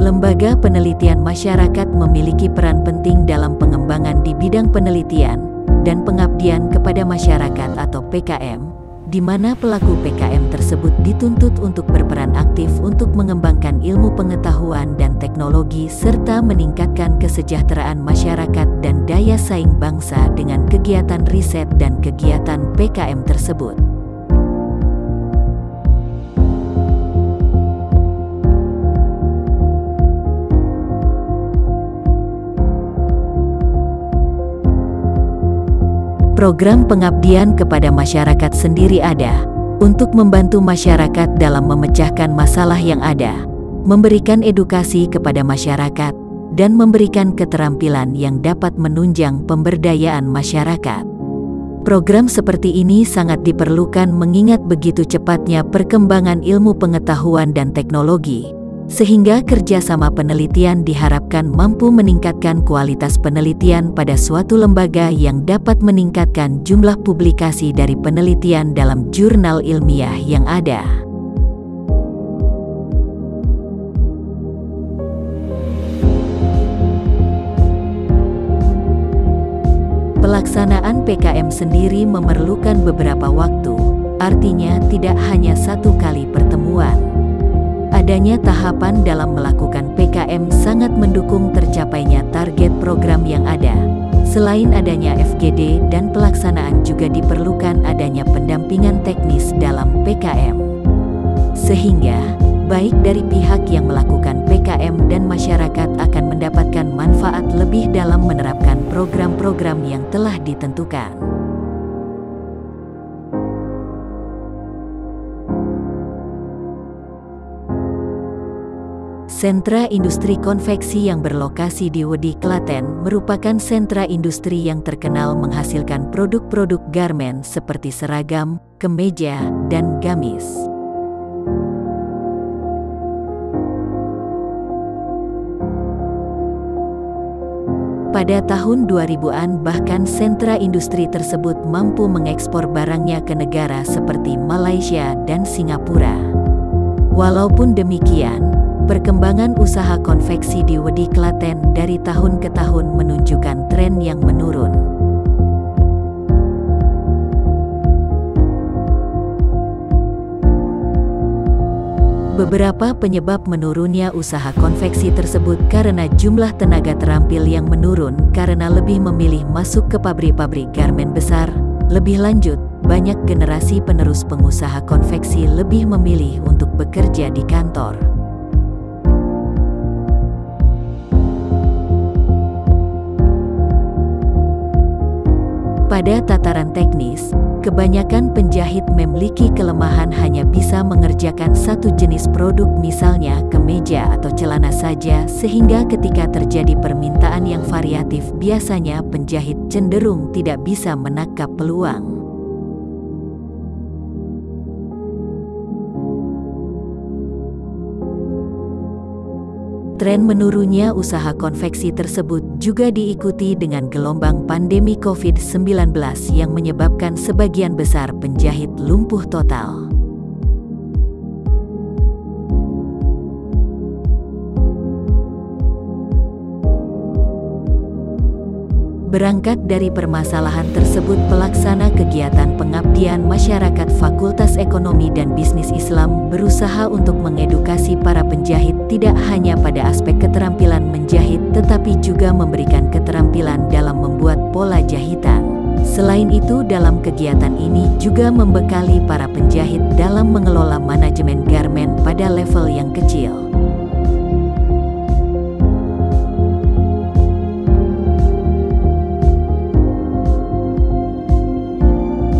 Lembaga Penelitian Masyarakat memiliki peran penting dalam pengembangan di bidang penelitian dan pengabdian kepada masyarakat atau PKM, di mana pelaku PKM tersebut dituntut untuk berperan aktif untuk mengembangkan ilmu pengetahuan dan teknologi serta meningkatkan kesejahteraan masyarakat dan daya saing bangsa dengan kegiatan riset dan kegiatan PKM tersebut. Program pengabdian kepada masyarakat sendiri ada untuk membantu masyarakat dalam memecahkan masalah yang ada, memberikan edukasi kepada masyarakat, dan memberikan keterampilan yang dapat menunjang pemberdayaan masyarakat. Program seperti ini sangat diperlukan mengingat begitu cepatnya perkembangan ilmu pengetahuan dan teknologi, sehingga kerjasama penelitian diharapkan mampu meningkatkan kualitas penelitian pada suatu lembaga yang dapat meningkatkan jumlah publikasi dari penelitian dalam jurnal ilmiah yang ada. Pelaksanaan PKM sendiri memerlukan beberapa waktu, artinya tidak hanya satu kali pertemuan. Adanya tahapan dalam melakukan PKM sangat mendukung tercapainya target program yang ada. Selain adanya FGD dan pelaksanaan juga diperlukan adanya pendampingan teknis dalam PKM. Sehingga, baik dari pihak yang melakukan PKM dan masyarakat akan mendapatkan manfaat lebih dalam menerapkan program-program yang telah ditentukan. Sentra Industri Konveksi yang berlokasi di Wedi, Klaten, merupakan sentra industri yang terkenal menghasilkan produk-produk garmen seperti seragam, kemeja, dan gamis. Pada tahun 2000-an bahkan sentra industri tersebut mampu mengekspor barangnya ke negara seperti Malaysia dan Singapura. Walaupun demikian, perkembangan usaha konveksi di Wedi, Klaten dari tahun ke tahun menunjukkan tren yang menurun. Beberapa penyebab menurunnya usaha konveksi tersebut karena jumlah tenaga terampil yang menurun karena lebih memilih masuk ke pabrik-pabrik garmen besar. Lebih lanjut, banyak generasi penerus pengusaha konveksi lebih memilih untuk bekerja di kantor. Pada tataran teknis, kebanyakan penjahit memiliki kelemahan hanya bisa mengerjakan satu jenis produk, misalnya kemeja atau celana saja, sehingga ketika terjadi permintaan yang variatif biasanya penjahit cenderung tidak bisa menangkap peluang. Tren menurunnya usaha konveksi tersebut juga diikuti dengan gelombang pandemi COVID-19 yang menyebabkan sebagian besar penjahit lumpuh total. Berangkat dari permasalahan tersebut, pelaksana kegiatan pengabdian masyarakat Fakultas Ekonomi dan Bisnis Islam berusaha untuk mengedukasi para penjahit tidak hanya pada aspek keterampilan menjahit, tetapi juga memberikan keterampilan dalam membuat pola jahitan. Selain itu, dalam kegiatan ini juga membekali para penjahit dalam mengelola manajemen garmen pada level yang kecil.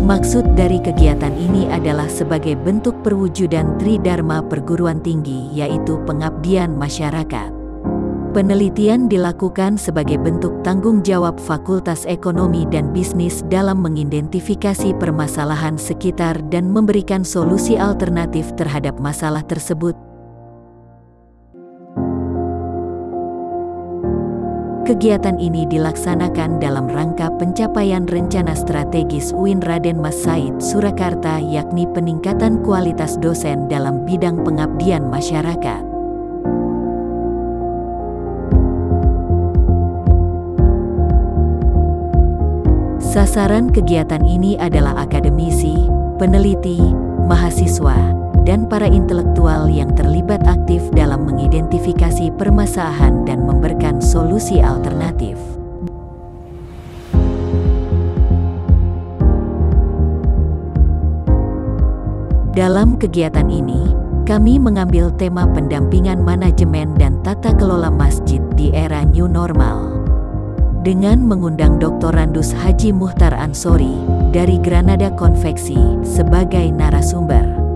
Maksud dari kegiatan ini adalah sebagai bentuk perwujudan Tridharma perguruan tinggi, yaitu pengabdian masyarakat. Penelitian dilakukan sebagai bentuk tanggung jawab Fakultas Ekonomi dan Bisnis dalam mengidentifikasi permasalahan sekitar dan memberikan solusi alternatif terhadap masalah tersebut. Kegiatan ini dilaksanakan dalam rangka pencapaian rencana strategis UIN Raden Mas Said Surakarta, yakni peningkatan kualitas dosen dalam bidang pengabdian masyarakat. Sasaran kegiatan ini adalah akademisi, peneliti, mahasiswa, dan para intelektual yang terlibat aktif dalam mengidentifikasi permasalahan dan memberikan solusi alternatif. Dalam kegiatan ini, kami mengambil tema pendampingan manajemen dan tata kelola masjid di era new normal, dengan mengundang Dr. Randus Haji Muhtar Ansori dari Granada Konveksi sebagai narasumber,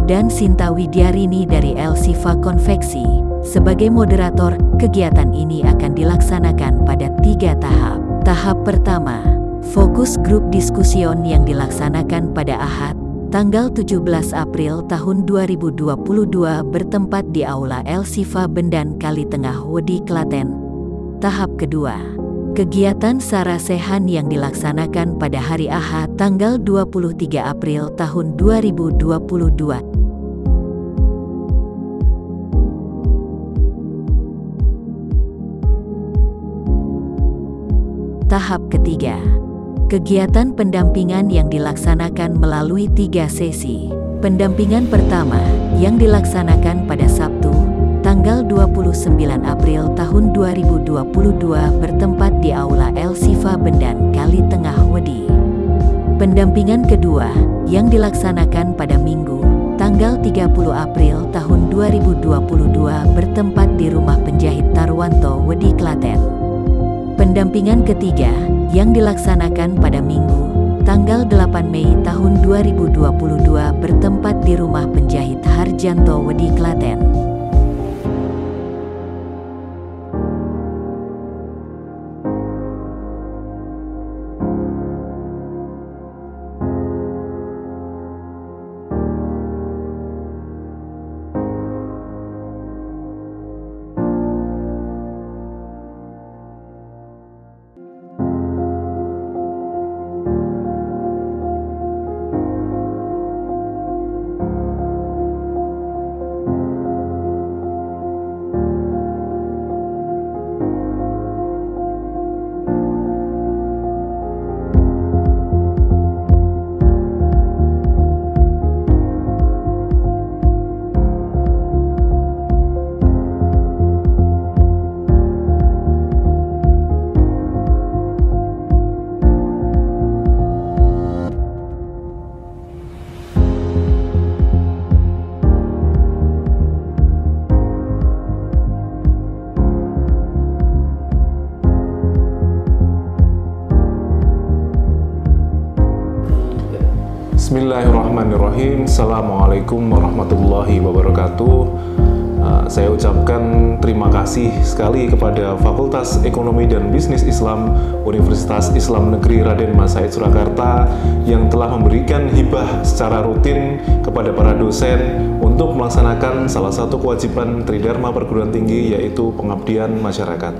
dan Sinta Widyarini dari El Sifa Konveksi sebagai moderator. Kegiatan ini akan dilaksanakan pada 3 tahap. Tahap pertama, fokus grup diskusion yang dilaksanakan pada Ahad, tanggal 17 April tahun 2022 bertempat di Aula El Sifa Bendan Kali Tengah Wedi, Klaten. Tahap kedua, kegiatan sarasehan yang dilaksanakan pada hari Ahad, tanggal 23 April tahun 2022. Tahap ketiga, kegiatan pendampingan yang dilaksanakan melalui 3 sesi. Pendampingan pertama yang dilaksanakan pada Sabtu, tanggal 29 April tahun 2022 bertempat di Aula El Sifa Bendan Kali Tengah Wedi. Pendampingan kedua yang dilaksanakan pada Minggu, tanggal 30 April tahun 2022 bertempat di Rumah Penjahit Tarwanto Wedi, Klaten. Pendampingan ketiga yang dilaksanakan pada Minggu, tanggal 8 Mei tahun 2022 bertempat di Rumah Penjahit Harjanto Wedi, Klaten. Bismillahirrahmanirrahim. Assalamualaikum warahmatullahi wabarakatuh. Saya ucapkan terima kasih sekali kepada Fakultas Ekonomi dan Bisnis Islam Universitas Islam Negeri Raden Mas Said Surakarta yang telah memberikan hibah secara rutin kepada para dosen untuk melaksanakan salah satu kewajiban Tridharma perguruan tinggi, yaitu pengabdian masyarakat.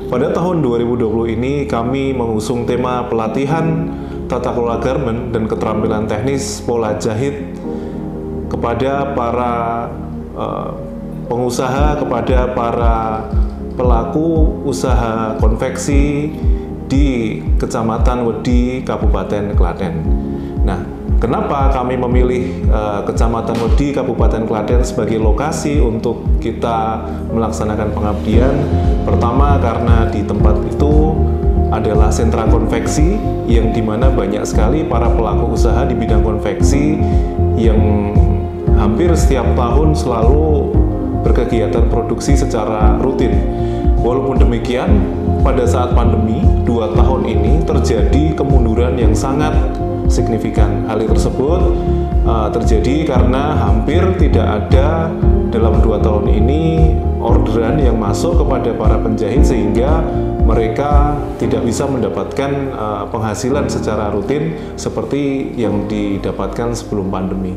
Pada tahun 2020 ini kami mengusung tema pelatihan tata kelola garmen dan keterampilan teknis pola jahit kepada para pengusaha, kepada para pelaku usaha konveksi di Kecamatan Wedi, Kabupaten Klaten. Nah, kenapa kami memilih Kecamatan Wedi, Kabupaten Klaten sebagai lokasi untuk kita melaksanakan pengabdian? Pertama, karena di tempat itu adalah sentra konveksi yang dimana banyak sekali para pelaku usaha di bidang konveksi yang hampir setiap tahun selalu berkegiatan produksi secara rutin. Walaupun demikian, pada saat pandemi 2 tahun ini terjadi kemunduran yang sangat signifikan. Hal tersebut terjadi karena hampir tidak ada dalam 2 tahun ini orderan yang masuk kepada para penjahit, sehingga mereka tidak bisa mendapatkan penghasilan secara rutin seperti yang didapatkan sebelum pandemi.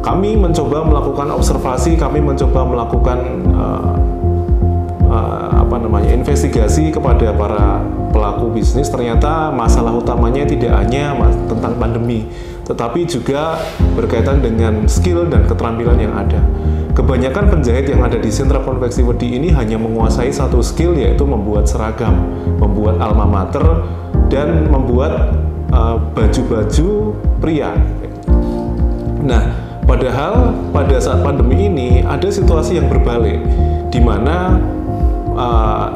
Kami mencoba melakukan observasi, kami mencoba melakukan investigasi kepada para pelaku bisnis. Ternyata masalah utamanya tidak hanya tentang pandemi, tetapi juga berkaitan dengan skill dan keterampilan yang ada. Kebanyakan penjahit yang ada di sentra konveksi Wedi ini hanya menguasai satu skill, yaitu membuat seragam, membuat alma mater, dan membuat baju-baju pria. Nah, padahal pada saat pandemi ini ada situasi yang berbalik, di mana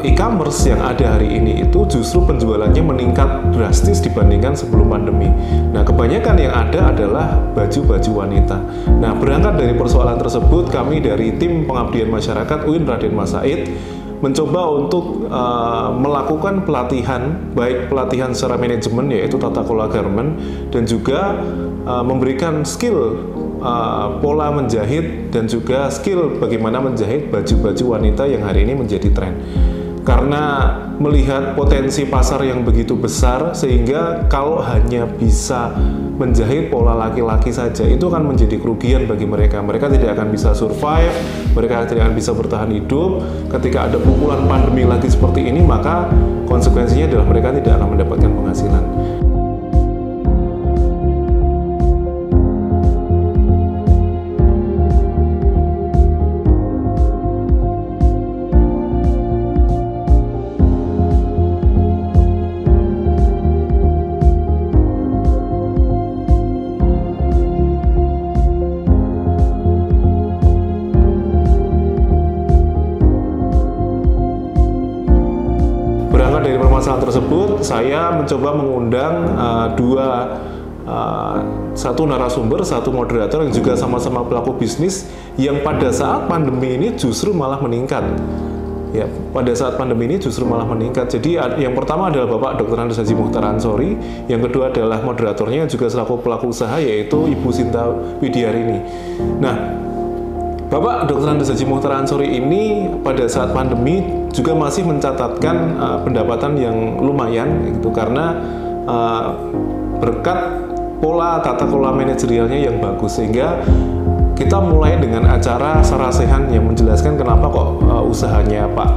e-commerce yang ada hari ini itu justru penjualannya meningkat drastis dibandingkan sebelum pandemi. Nah, kebanyakan yang ada adalah baju-baju wanita. Nah, berangkat dari persoalan tersebut, kami dari tim pengabdian masyarakat UIN Raden Mas Said mencoba untuk melakukan pelatihan, baik pelatihan secara manajemen yaitu tata kelola garment, dan juga memberikan skill pola menjahit dan juga skill bagaimana menjahit baju-baju wanita yang hari ini menjadi tren. Karena melihat potensi pasar yang begitu besar, sehingga kalau hanya bisa menjahit pola laki-laki saja itu akan menjadi kerugian bagi mereka. Mereka tidak akan bisa survive, mereka tidak akan bisa bertahan hidup. Ketika ada pukulan pandemi lagi seperti ini, maka konsekuensinya adalah mereka tidak akan mendapatkan penghasilan. Dari permasalahan tersebut, saya mencoba mengundang satu narasumber, satu moderator yang juga sama-sama pelaku bisnis yang pada saat pandemi ini justru malah meningkat. Ya, pada saat pandemi ini justru malah meningkat. Jadi yang pertama adalah Bapak Dr. Andes Haji Mukhtar Ansori, yang kedua adalah moderatornya juga selaku pelaku usaha yaitu Ibu Sinta Widiarini. Nah, Bapak Dr. Andes Haji Mukhtar Ansori ini pada saat pandemi juga masih mencatatkan pendapatan yang lumayan gitu, karena berkat pola tata kelola manajerialnya yang bagus, sehingga kita mulai dengan acara Sarasehan yang menjelaskan kenapa kok usahanya Pak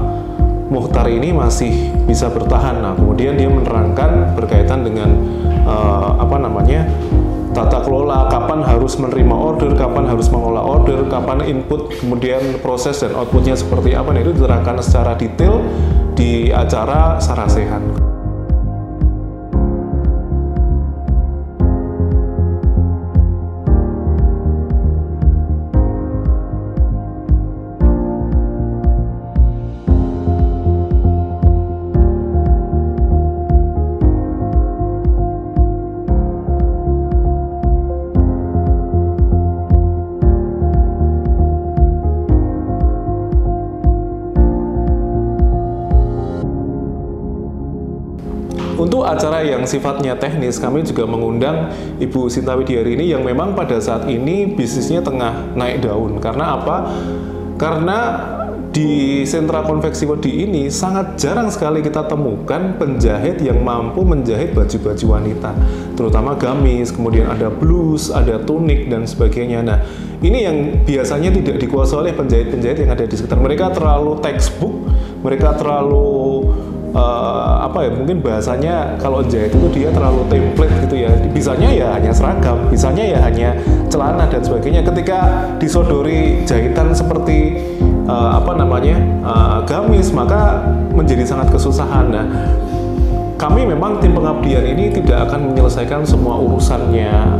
Mukhtar ini masih bisa bertahan. Nah, kemudian dia menerangkan berkaitan dengan tata kelola, kapan harus menerima order, kapan harus mengolah order, kapan input, kemudian proses dan outputnya seperti apa. Nah, itu diterangkan secara detail di acara Sarasehan. Untuk acara yang sifatnya teknis, kami juga mengundang Ibu Sinta Widiarini yang memang pada saat ini bisnisnya tengah naik daun. Karena apa? Karena di sentra konveksi Wedi ini sangat jarang sekali kita temukan penjahit yang mampu menjahit baju-baju wanita, terutama gamis, kemudian ada blus, ada tunik, dan sebagainya. Nah, ini yang biasanya tidak dikuasai oleh penjahit-penjahit yang ada di sekitar. Mereka terlalu textbook, mereka terlalu mungkin bahasanya kalau jahit itu dia terlalu template gitu ya, bisanya ya hanya seragam, bisanya ya hanya celana dan sebagainya. Ketika disodori jahitan seperti gamis, maka menjadi sangat kesusahan. Nah, kami memang tim pengabdian ini tidak akan menyelesaikan semua urusannya,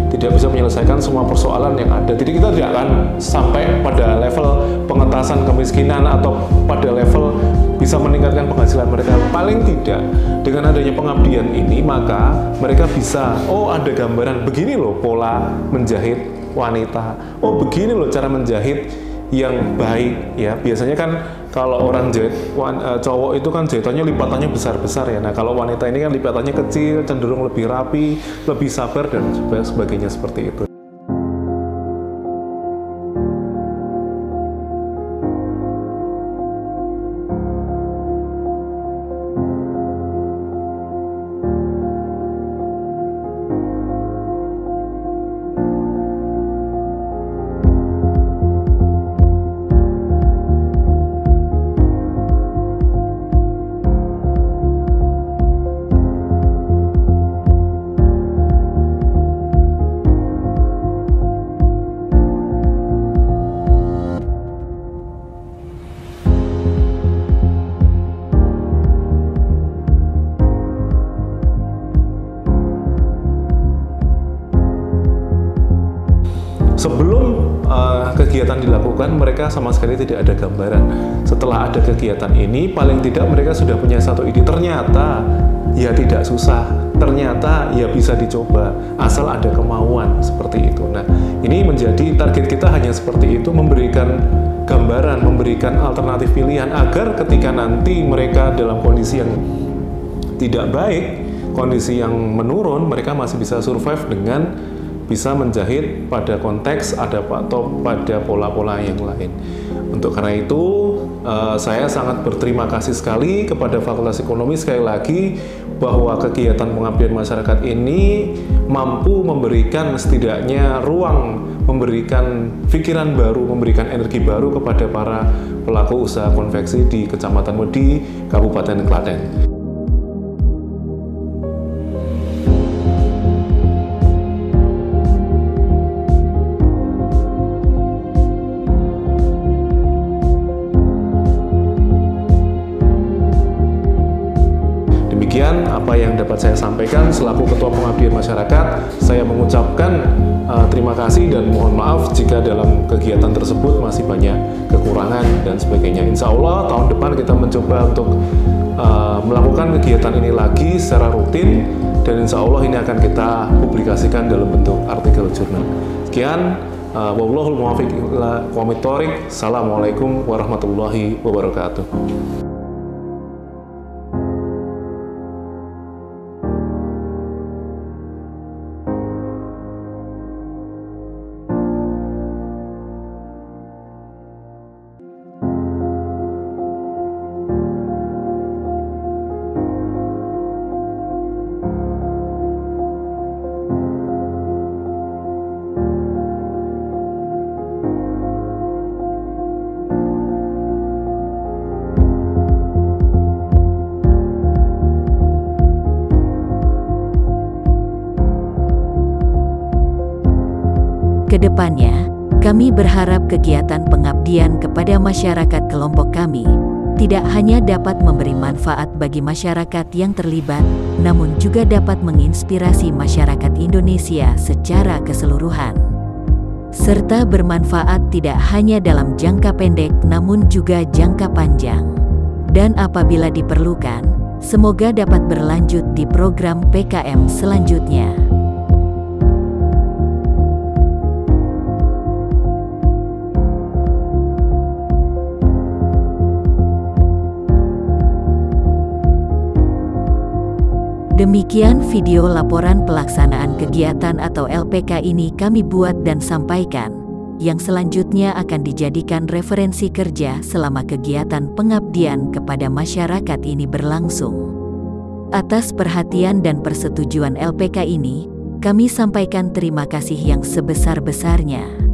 tidak bisa menyelesaikan semua persoalan yang ada. Jadi kita tidak akan sampai pada level pengentasan kemiskinan atau pada level bisa meningkatkan penghasilan mereka. Paling tidak dengan adanya pengabdian ini, maka mereka bisa, ada gambaran begini loh pola menjahit wanita, begini loh cara menjahit yang baik ya. Biasanya kan kalau orang jahit cowok itu kan jahitannya lipatannya besar-besar ya. Nah, kalau wanita ini kan lipatannya kecil, cenderung lebih rapi, lebih sabar dan sebagainya seperti itu. Sebelum kegiatan dilakukan, mereka sama sekali tidak ada gambaran. Setelah ada kegiatan ini, paling tidak mereka sudah punya satu ide. Ternyata ya tidak susah, ternyata ya bisa dicoba, asal ada kemauan seperti itu. Nah, ini menjadi target kita hanya seperti itu, memberikan gambaran, memberikan alternatif pilihan agar ketika nanti mereka dalam kondisi yang tidak baik, kondisi yang menurun, mereka masih bisa survive dengan bisa menjahit pada konteks atau pada pola-pola yang lain. Untuk karena itu, saya sangat berterima kasih sekali kepada Fakultas Ekonomi sekali lagi bahwa kegiatan pengabdian masyarakat ini mampu memberikan setidaknya ruang, memberikan pikiran baru, memberikan energi baru kepada para pelaku usaha konveksi di Kecamatan Wedi, Kabupaten Klaten. Demikian apa yang dapat saya sampaikan selaku Ketua Pengabdian Masyarakat. Saya mengucapkan terima kasih dan mohon maaf jika dalam kegiatan tersebut masih banyak kekurangan dan sebagainya. Insya Allah tahun depan kita mencoba untuk melakukan kegiatan ini lagi secara rutin, dan insya Allah ini akan kita publikasikan dalam bentuk artikel jurnal. Sekian, wallahul muwaffiq ila aqwamit thoriq. Assalamualaikum warahmatullahi wabarakatuh. Kedepannya, kami berharap kegiatan pengabdian kepada masyarakat kelompok kami tidak hanya dapat memberi manfaat bagi masyarakat yang terlibat, namun juga dapat menginspirasi masyarakat Indonesia secara keseluruhan, serta bermanfaat tidak hanya dalam jangka pendek namun juga jangka panjang. Dan apabila diperlukan, semoga dapat berlanjut di program PKM selanjutnya. Demikian video laporan pelaksanaan kegiatan atau LPK ini kami buat dan sampaikan, yang selanjutnya akan dijadikan referensi kerja selama kegiatan pengabdian kepada masyarakat ini berlangsung. Atas perhatian dan persetujuan LPK ini, kami sampaikan terima kasih yang sebesar-besarnya.